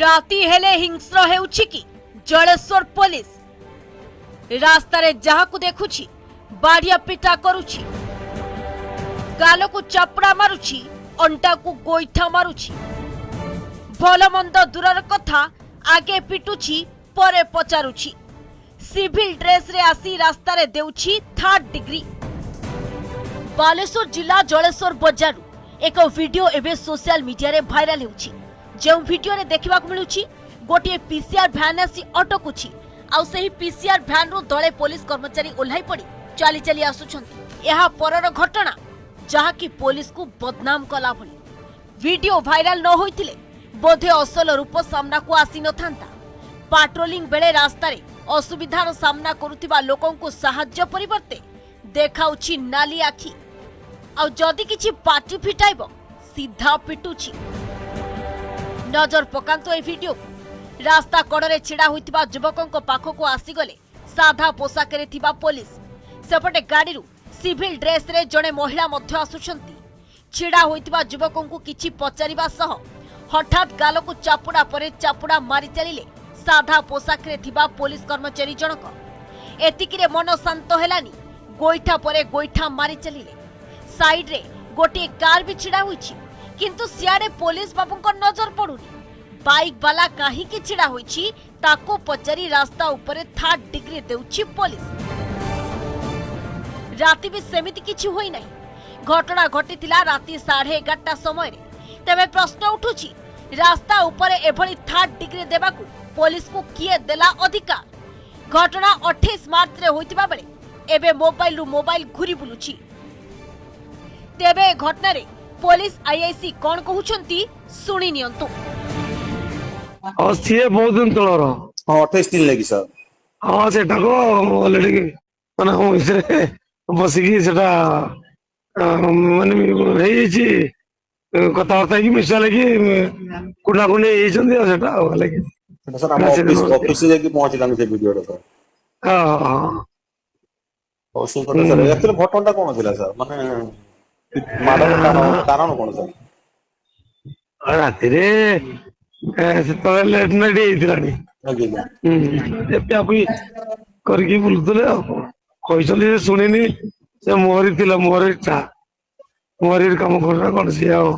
राति हेले हिंस्र हेउछि कि जलेश्वर पुलिस रास्तारे जहाकु देखुछि बाड़िया पिटा करुछि, गाल को चापड़ा मारुछि, अंटा को गोईठा मारुछि। भल मंद दूरर कथा आगे पिटुछि परे पचारुछि। सिविल ड्रेस रे आसी रास्तारे देउछि 3rd डिग्री। बालेश्वर जिला जलेश्वर बजारु एक वीडियो एबे सोशल मीडिया रे भाइराल हेउछि। जो वीडियो रे देखिबाक मिलुछि गोटे पीसीआर भ्यान आसी अटकुछि आउ सही पीसीआर भ्यान रु दळे पुलिस कर्मचारी ओल्हाई पड़ी चाली चाली आसुछन्ति। एहा परर घटना जहा कि पुलिस को बदनाम कला भली। वीडियो भाइराल न होइतिले बोधे असल रूप सामना को आसी नथांता। पाट्रोलिंग बेले रास्तारे असुविधार सामना करुथिबा लोकन को सहाय्य परिवर्ते देखाउछि नाली आखि आउ जदि किछि पाटी फिटाइबो सीधा पिटुछि। नजर पकांतो ए वीडियो रास्ता कड़े छिड़ा होइतिबा युवकों पाखक आसीगले साधा पोशाक रे थिबा पुलिस। सेपटे गाड़ी सिविल ड्रेस रे जड़े महिला मध्य आसुछंती। छिड़ा होइतिबा युवकों को किछि पचारिबा सह हठात गाल को चापुड़ा परे चापुड़ा मारी चलिले साधा पोशाक रे थिबा पुलिस कर्मचारी जनक। एतिकिरे मन शांत हेलानी, गोईठा परे गोईठा मारी चलिले। साइड रे गोटे कार भी छिड़ा होइछि किंतु सियाडे पुलिस बाबूंक नजर पड़ुनी। बाइक वाला काहे कि छिड़ा होइछि ताको पचारी रास्ता ऊपर 3rd डिग्री देउछि पुलिस। राति भी सेमिति किछि होई नाही। घटना घटितिला राति 11:30 समय रे। तबे प्रश्न उठुछि रास्ता ऊपर एभली 3rd डिग्री देबाकू पुलिस को किए देला अधिकार। घटना 28 मार्च रे होइतिबा बेले एबे मोबाइल रु मोबाइल घुरी बुलुछि। तेबे घटना रे पुलिस आईआईसी कोन कहउछंती सुनि नियंतु। सीए बहुत दिन तलर 28 दिन लगी सर। हाँ सेटा को ऑलरेडी माने हम इसरे बसिकी सेटा माने हे छी कथा वार्ता की मिसा लगी कुडा कुने हे छंदी सेटा लगी सर हम ऑफिस से जाके पहुंचलानी से वीडियो रे सर। हां हां और से कथा सर एक्चुअली घटनाटा कोन थिला सर माने माडर कारण कोन सर? राति रे से लेट नाइट हेतिलानी आगे एपे आपी करके बुलुतले कहइसली सुनिनी से मोहरी थिला मोहरी चा मोहरी काम करना कोन से आओ